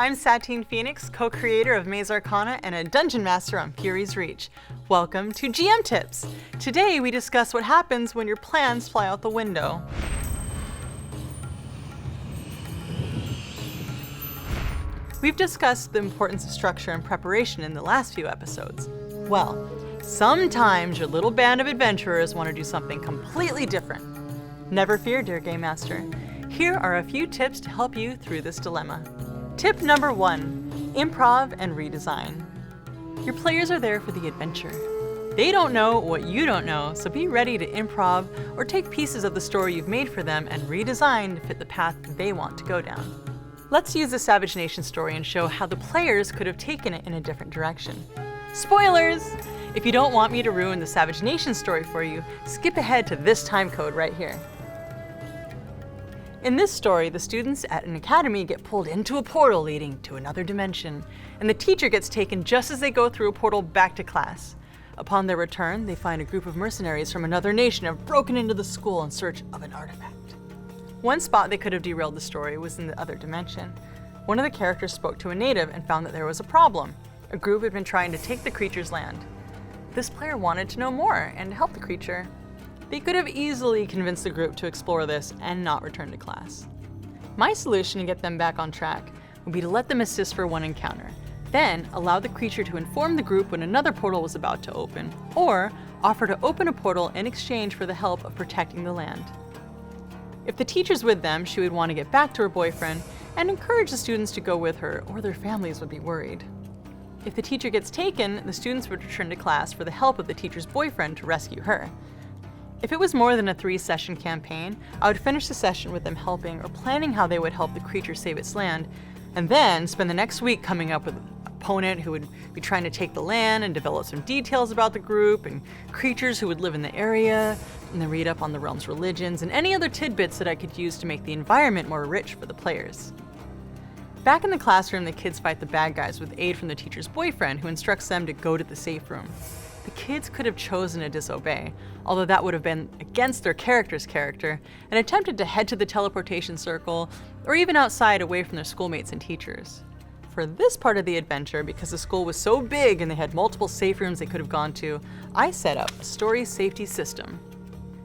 I'm Satine Phoenix, co-creator of Maze Arcana and a dungeon master on Fury's Reach. Welcome to GM Tips. Today we discuss what happens when your plans fly out the window. We've discussed the importance of structure and preparation in the last few episodes. Well, sometimes your little band of adventurers want to do something completely different. Never fear, dear Game Master. Here are a few tips to help you through this dilemma. Tip number 1, improv and redesign. Your players are there for the adventure. They don't know what you don't know, so be ready to improv or take pieces of the story you've made for them and redesign to fit the path they want to go down. Let's use the Savage Nation story and show how the players could have taken it in a different direction. Spoilers! If you don't want me to ruin the Savage Nation story for you, skip ahead to this time code right here. In this story, the students at an academy get pulled into a portal leading to another dimension, and the teacher gets taken just as they go through a portal back to class. Upon their return, they find a group of mercenaries from another nation have broken into the school in search of an artifact. One spot they could have derailed the story was in the other dimension. One of the characters spoke to a native and found that there was a problem. A group had been trying to take the creature's land. This player wanted to know more and help the creature. They could have easily convinced the group to explore this and not return to class. My solution to get them back on track would be to let them assist for one encounter, then allow the creature to inform the group when another portal was about to open, or offer to open a portal in exchange for the help of protecting the land. If the teacher's with them, she would want to get back to her boyfriend and encourage the students to go with her, or their families would be worried. If the teacher gets taken, the students would return to class for the help of the teacher's boyfriend to rescue her. If it was more than a 3-session campaign, I would finish the session with them helping or planning how they would help the creature save its land, and then spend the next week coming up with an opponent who would be trying to take the land and develop some details about the group and creatures who would live in the area, and then read up on the realm's religions and any other tidbits that I could use to make the environment more rich for the players. Back in the classroom, the kids fight the bad guys with aid from the teacher's boyfriend, who instructs them to go to the safe room. The kids could have chosen to disobey, although that would have been against their character's character, and attempted to head to the teleportation circle, or even outside away from their schoolmates and teachers. For this part of the adventure, because the school was so big and they had multiple safe rooms they could have gone to, I set up a story safety system.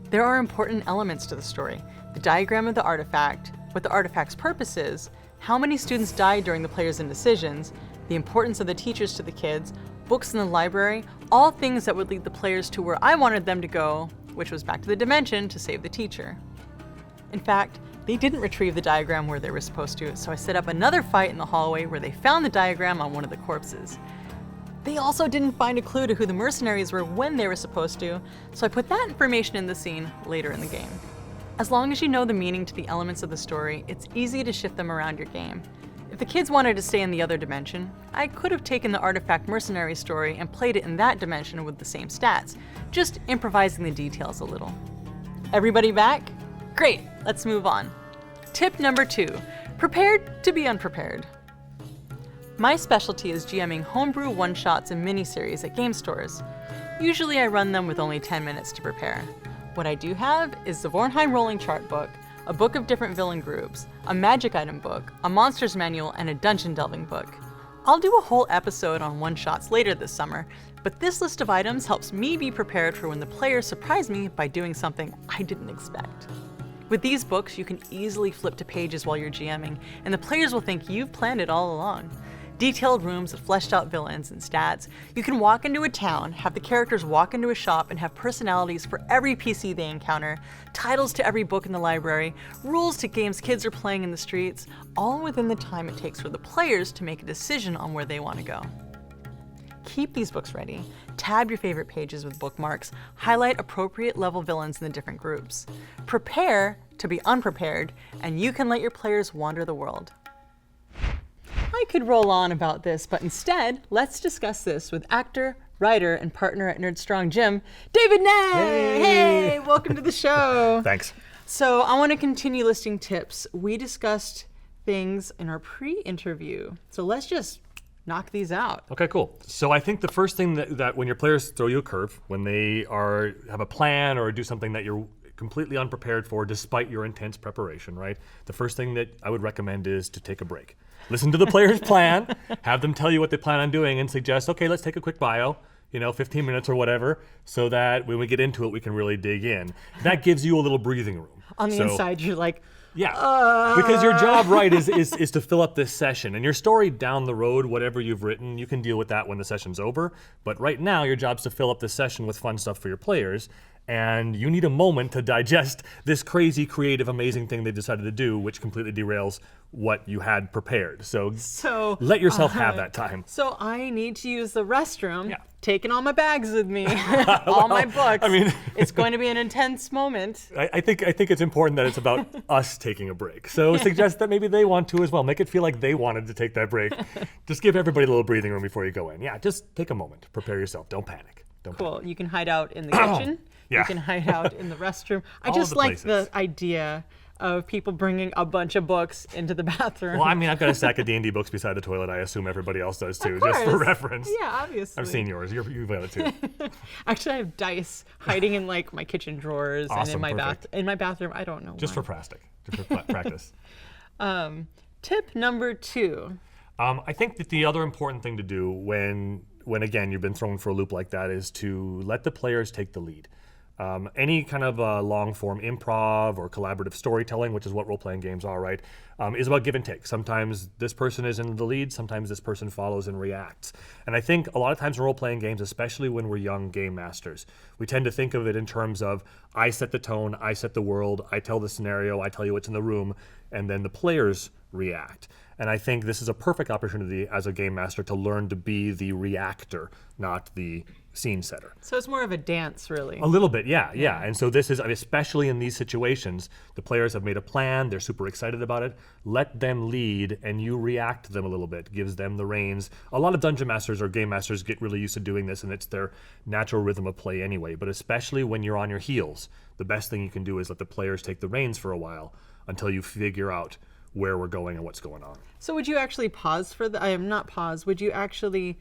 There are important elements to the story: the diagram of the artifact, what the artifact's purpose is, how many students died during the players' indecisions, the importance of the teachers to the kids, books in the library, all things that would lead the players to where I wanted them to go, which was back to the dimension to save the teacher. In fact, they didn't retrieve the diagram where they were supposed to, so I set up another fight in the hallway where they found the diagram on one of the corpses. They also didn't find a clue to who the mercenaries were when they were supposed to, so I put that information in the scene later in the game. As long as you know the meaning to the elements of the story, it's easy to shift them around your game. If the kids wanted to stay in the other dimension, I could have taken the artifact mercenary story and played it in that dimension with the same stats, just improvising the details a little. Everybody back? Great, let's move on. Tip number 2, prepared to be unprepared. My specialty is GMing homebrew one-shots and miniseries at game stores. Usually I run them with only 10 minutes to prepare. What I do have is the Vornheim Rolling Chart book, a book of different villain groups, a magic item book, a monsters manual, and a dungeon delving book. I'll do a whole episode on one-shots later this summer, but this list of items helps me be prepared for when the players surprise me by doing something I didn't expect. With these books, you can easily flip to pages while you're GMing, and the players will think you've planned it all along. Detailed rooms with fleshed out villains and stats. You can walk into a town, have the characters walk into a shop and have personalities for every PC they encounter, titles to every book in the library, rules to games kids are playing in the streets, all within the time it takes for the players to make a decision on where they want to go. Keep these books ready. Tab your favorite pages with bookmarks. Highlight appropriate level villains in the different groups. Prepare to be unprepared, and you can let your players wander the world. I could roll on about this, but instead, let's discuss this with actor, writer, and partner at Nerd Strong Gym, David Nett! Hey, welcome to the show. Thanks. So I want to continue listing tips. We discussed things in our pre-interview, so let's just knock these out. Okay, cool. So I think the first thing that when your players throw you a curve, when they have a plan or do something that you're completely unprepared for despite your intense preparation, right? The first thing that I would recommend is to take a break. listen to the player's plan, have them tell you what they plan on doing, and suggest, okay, let's take a quick bio, 15 minutes or whatever, so that when we get into it, we can really dig in. That gives you a little breathing room. On the inside, you're like, yeah, because your job, right, is to fill up this session. And your story down the road, whatever you've written, you can deal with that when the session's over. But right now, your job's to fill up this session with fun stuff for your players. And you need a moment to digest this crazy, creative, amazing thing they decided to do, which completely derails what you had prepared. So let yourself have that time. So I need to use the restroom, taking all my bags with me, all my books. I mean, it's going to be an intense moment. I think it's important that it's about us taking a break. So suggest that maybe they want to as well. Make it feel like they wanted to take that break. Just give everybody a little breathing room before you go in. Yeah, just take a moment. Prepare yourself. Don't panic. Cool. You can hide out in the kitchen. Yeah. You can hide out in the restroom. I just like the idea of people bringing a bunch of books into the bathroom. Well, I mean, I've got a stack of D&D books beside the toilet. I assume everybody else does too, Of course. just for reference. Yeah, obviously. I've seen yours. You've got it too. Actually, I have dice hiding in like my kitchen drawers and in my perfect. In my bathroom. I don't know. Just why. for practice. Tip number 2. I think that the other important thing to do when again you've been thrown for a loop like that is to let the players take the lead. Any kind of long form improv or collaborative storytelling, which is what role-playing games are, right, is about give and take. Sometimes this person is in the lead, sometimes this person follows and reacts. And I think a lot of times in role-playing games, especially when we're young game masters, we tend to think of it in terms of I set the tone, I set the world, I tell the scenario, I tell you what's in the room, and then the players react. And I think this is a perfect opportunity as a game master to learn to be the reactor, not the scene setter. So it's more of a dance, really. A little bit, yeah. And so this is, especially in these situations, the players have made a plan, they're super excited about it. Let them lead and you react to them a little bit, gives them the reins. A lot of dungeon masters or game masters get really used to doing this and it's their natural rhythm of play anyway. But especially when you're on your heels, the best thing you can do is let the players take the reins for a while until you figure out where we're going and what's going on. So would you actually pause for the, I am not pause, would you actually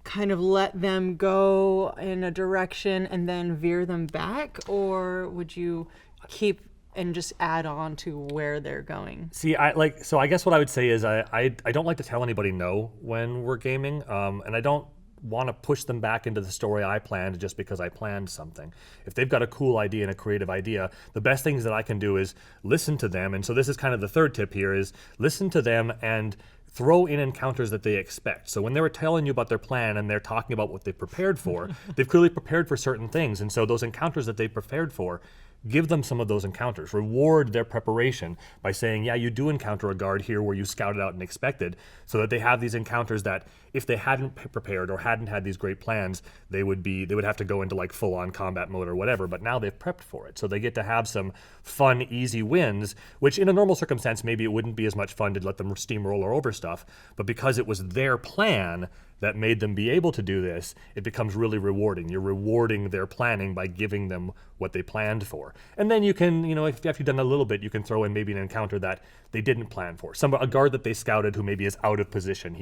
kind of let them go in a direction and then veer them back, or would you keep and just add on to where they're going? See, I guess what I would say is I don't like to tell anybody no when we're gaming, and I don't want to push them back into the story I planned just because I planned something. If they've got a cool idea and a creative idea, the best things that I can do is listen to them. And so this is kind of the third tip here is listen to them and throw in encounters that they expect. So when they were telling you about their plan and they're talking about what they prepared for, they've clearly prepared for certain things. And so those encounters that they prepared for, give them some of those encounters. Reward their preparation by saying, yeah, you do encounter a guard here where you scouted out and expected, so that they have these encounters that if they hadn't prepared or hadn't had these great plans, they would have to go into like full-on combat mode or whatever, but now they've prepped for it. So they get to have some fun, easy wins, which in a normal circumstance, maybe it wouldn't be as much fun to let them steamroll or over stuff, but because it was their plan that made them be able to do this, it becomes really rewarding. You're rewarding their planning by giving them what they planned for. And then you can, if you've done a little bit, you can throw in maybe an encounter that they didn't plan for. A guard that they scouted who maybe is out of position.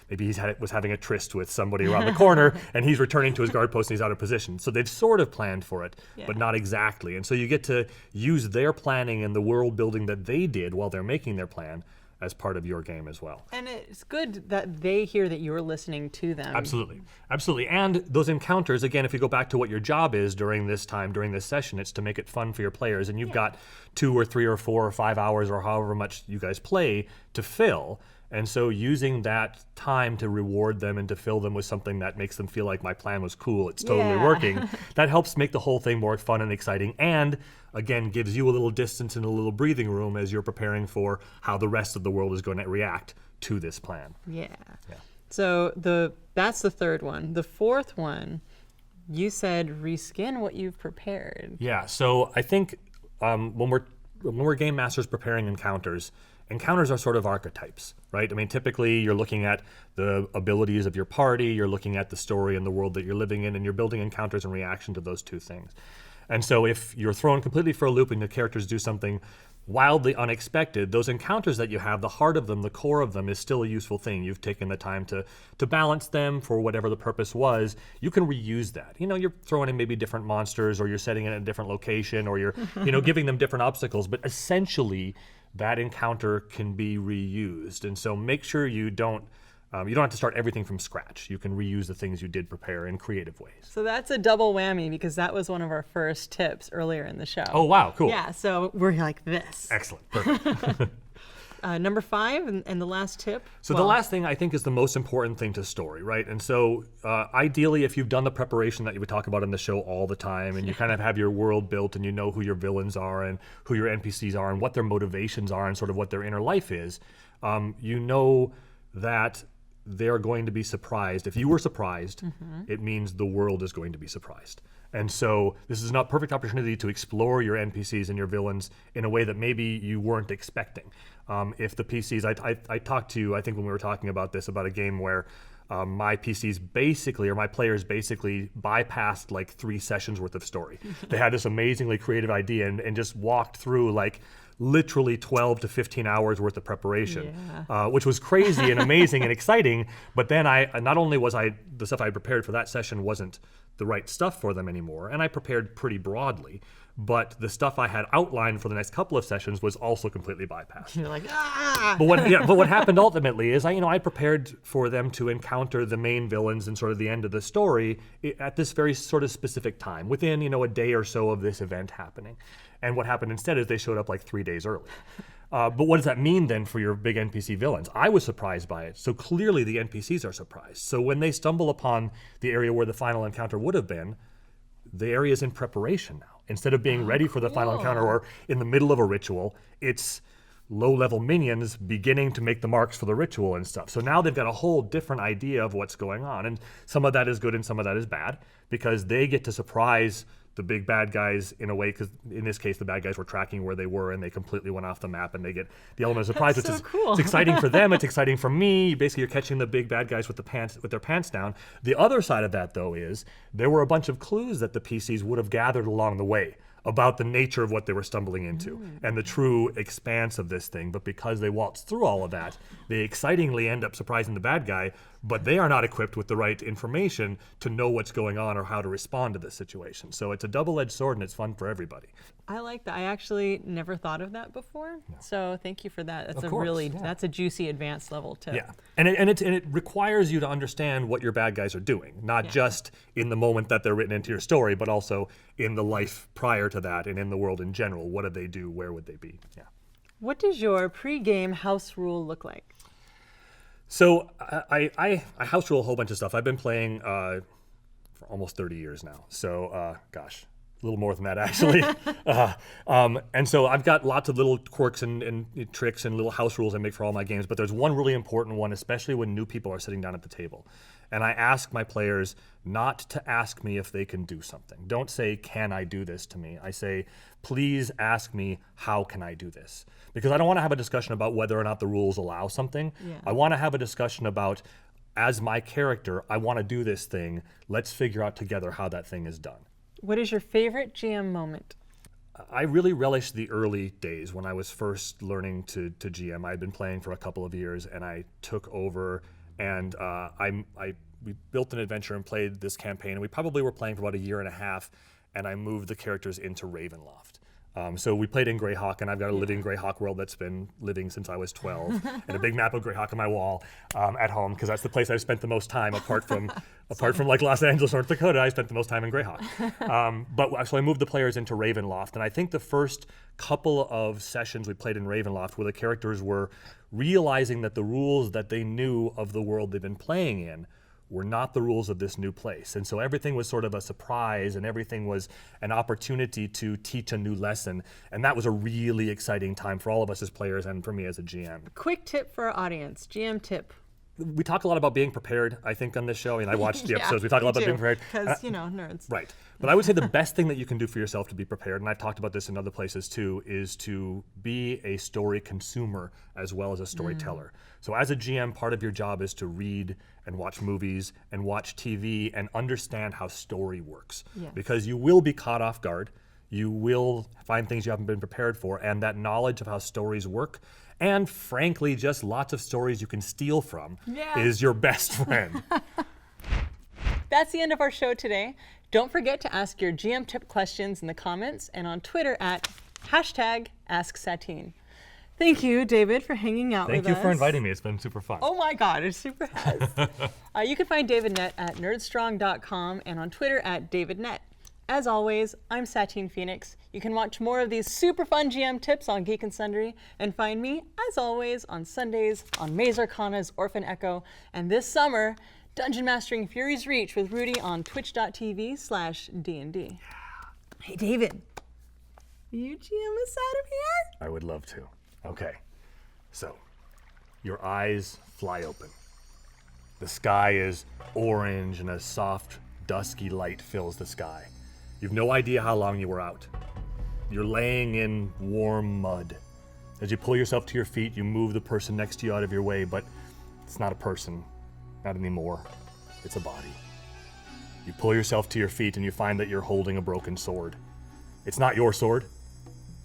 Maybe he was having a tryst with somebody around the corner and he's returning to his guard post and he's out of position. So they've sort of planned for it, but not exactly. And so you get to use their planning and the world building that they did while they're making their plan as part of your game as well. And it's good that they hear that you're listening to them. Absolutely. And those encounters, again, if you go back to what your job is during this session, it's to make it fun for your players. And you've got 2 or 3 or 4 or 5 hours or however much you guys play to fill. And so using that time to reward them and to fill them with something that makes them feel like my plan was cool, it's totally working, that helps make the whole thing more fun and exciting, and again gives you a little distance and a little breathing room as you're preparing for how the rest of the world is going to react to this plan. So that's the third one. The fourth one, you said reskin what you've prepared. So I think when we're game masters preparing encounters are sort of archetypes, right? I mean, typically you're looking at the abilities of your party, you're looking at the story and the world that you're living in, and you're building encounters in reaction to those two things. And so if you're thrown completely for a loop and the characters do something wildly unexpected, those encounters that you have, the heart of them, the core of them is still a useful thing. You've taken the time to balance them for whatever the purpose was. You can reuse that. You're throwing in maybe different monsters, or you're setting it in a different location, or you're giving them different obstacles, but essentially that encounter can be reused. And so make sure you don't have to start everything from scratch. You can reuse the things you did prepare in creative ways. So that's a double whammy because that was one of our first tips earlier in the show. Oh, wow, cool. Yeah, so we're like this. Excellent, perfect. Number 5 and the last tip. So the last thing I think is the most important thing to story, right? And so ideally, if you've done the preparation that you would talk about in the show all the time, and you kind of have your world built and you know who your villains are and who your NPCs are and what their motivations are and sort of what their inner life is, you know that they're going to be surprised. If you were surprised, it means the world is going to be surprised. And so this is a perfect opportunity to explore your NPCs and your villains in a way that maybe you weren't expecting. If the PCs, I talked to you, I think when we were talking about this, about a game where my PCs basically, or my players basically bypassed like 3 sessions worth of story. They had this amazingly creative idea and just walked through like literally 12 to 15 hours worth of preparation, which was crazy and amazing and exciting. But then not only was the stuff I had prepared for that session wasn't the right stuff for them anymore, and I prepared pretty broadly, but the stuff I had outlined for the next couple of sessions was also completely bypassed. You're like, ah! But what happened ultimately is I prepared for them to encounter the main villains and sort of the end of the story at this very sort of specific time, within a day or so of this event happening. And what happened instead is they showed up like 3 days early. But what does that mean then for your big NPC villains? I was surprised by it. So clearly the NPCs are surprised. So when they stumble upon the area where the final encounter would have been, the area is in preparation now. Instead of being ready for the final encounter or in the middle of a ritual, it's low-level minions beginning to make the marks for the ritual and stuff. So now they've got a whole different idea of what's going on. And some of that is good and some of that is bad because they get to surprise the big bad guys in a way, because in this case the bad guys were tracking where they were and they completely went off the map, and they get the element of surprise, which is cool. It's exciting for them, it's exciting for me. Basically, you're catching the big bad guys with their pants down. The other side of that, though, is there were a bunch of clues that the PCs would have gathered along the way about the nature of what they were stumbling into and the true expanse of this thing. But because they waltzed through all of that, they excitingly end up surprising the bad guy, but they are not equipped with the right information to know what's going on or how to respond to this situation. So it's a double-edged sword, and it's fun for everybody. I like that. I actually never thought of that before. No. So thank you for that. That's that's a juicy advanced level tip. Yeah, and it requires you to understand what your bad guys are doing, not just in the moment that they're written into your story, but also in the life prior to that and in the world in general. What do they do? Where would they be? Yeah. What does your pre-game house rule look like? So I house rule a whole bunch of stuff. I've been playing for almost 30 years now. So gosh, a little more than that actually. And so I've got lots of little quirks and tricks and little house rules I make for all my games. But there's one really important one, especially when new people are sitting down at the table. And I ask my players not to ask me if they can do something. Don't say, can I do this to me? I say, please ask me, how can I do this? Because I don't want to have a discussion about whether or not the rules allow something. Yeah. I want to have a discussion about, as my character, I want to do this thing. Let's figure out together how that thing is done. What is your favorite GM moment? I really relished the early days when I was first learning to GM. I had been playing for a couple of years, and I took over, and we built an adventure and played this campaign, and we probably were playing for about a year and a half, and I moved the characters into Ravenloft. So we played in Greyhawk, and I've got a living Greyhawk world that's been living since I was 12, and a big map of Greyhawk on my wall at home, because that's the place I've spent the most time, apart from like Los Angeles, North Dakota. I spent the most time in Greyhawk. So I moved the players into Ravenloft, and I think the first couple of sessions we played in Ravenloft, where the characters were realizing that the rules that they knew of the world they've been playing in were not the rules of this new place. And so everything was sort of a surprise, and everything was an opportunity to teach a new lesson. And that was a really exciting time for all of us as players and for me as a GM. Quick tip for our audience, GM tip. We talk a lot about being prepared, I think, on this show. I watched the episodes. We talk a lot about being prepared. Because, nerds. Right. But I would say the best thing that you can do for yourself to be prepared, and I've talked about this in other places too, is to be a story consumer as well as a storyteller. So as a GM, part of your job is to read and watch movies and watch TV and understand how story works. Yes. Because you will be caught off guard. You will find things you haven't been prepared for, and that knowledge of how stories work, and frankly, just lots of stories you can steal from, is your best friend. That's the end of our show today. Don't forget to ask your GM tip questions in the comments and on Twitter at #AskSatine. Thank you, David, for hanging out with us. Thank you for inviting me. It's been super fun. Oh my God, it super has. You can find David Nett at nerdstrong.com and on Twitter at David Nett. As always, I'm Satine Phoenix. You can watch more of these super fun GM tips on Geek and Sundry and find me, as always, on Sundays on Maze Arcana's Orphan Echo. And this summer, Dungeon Mastering Fury's Reach with Rudy on twitch.tv/DND. Hey, David, will you GM us out of here? I would love to. Okay, so your eyes fly open. The sky is orange and a soft, dusky light fills the sky. You've no idea how long you were out. You're laying in warm mud. As you pull yourself to your feet, you move the person next to you out of your way, but it's not a person, not anymore. It's a body. You pull yourself to your feet and you find that you're holding a broken sword. It's not your sword.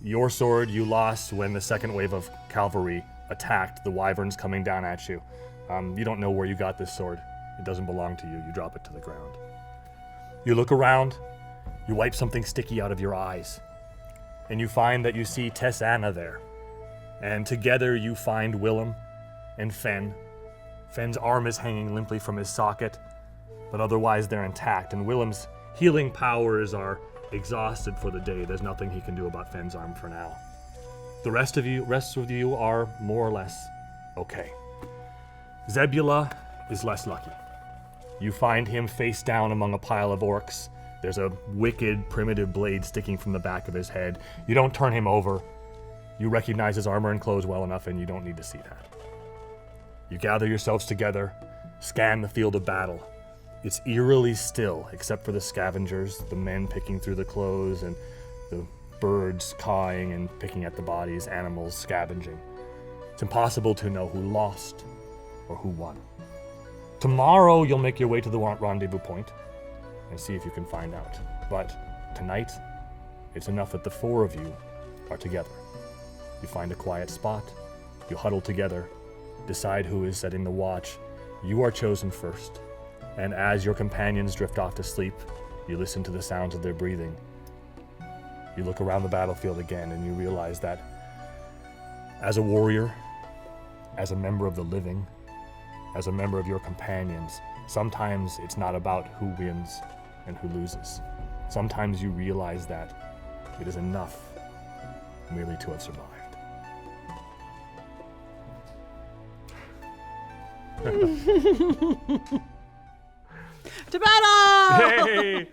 Your sword you lost when the second wave of cavalry attacked the wyverns coming down at you. You don't know where you got this sword. It doesn't belong to you. You drop it to the ground. You look around. You wipe something sticky out of your eyes, and you find that you see Tess-Anna there. And together you find Willem and Fen. Fen's arm is hanging limply from his socket, but otherwise they're intact, and Willem's healing powers are exhausted for the day. There's nothing he can do about Fen's arm for now. The rest of you are more or less okay. Zebula is less lucky. You find him face down among a pile of orcs. There's a wicked, primitive blade sticking from the back of his head. You don't turn him over. You recognize his armor and clothes well enough, and you don't need to see that. You gather yourselves together, scan the field of battle. It's eerily still, except for the scavengers, the men picking through the clothes, and the birds cawing and picking at the bodies, animals scavenging. It's impossible to know who lost or who won. Tomorrow, you'll make your way to the rendezvous point and see if you can find out. But tonight, it's enough that the four of you are together. You find a quiet spot, you huddle together, decide who is setting the watch. You are chosen first, and as your companions drift off to sleep, you listen to the sounds of their breathing. You look around the battlefield again, and you realize that as a warrior, as a member of the living, as a member of your companions, sometimes it's not about who wins and who loses. Sometimes you realize that it is enough merely to have survived. To battle! Hey!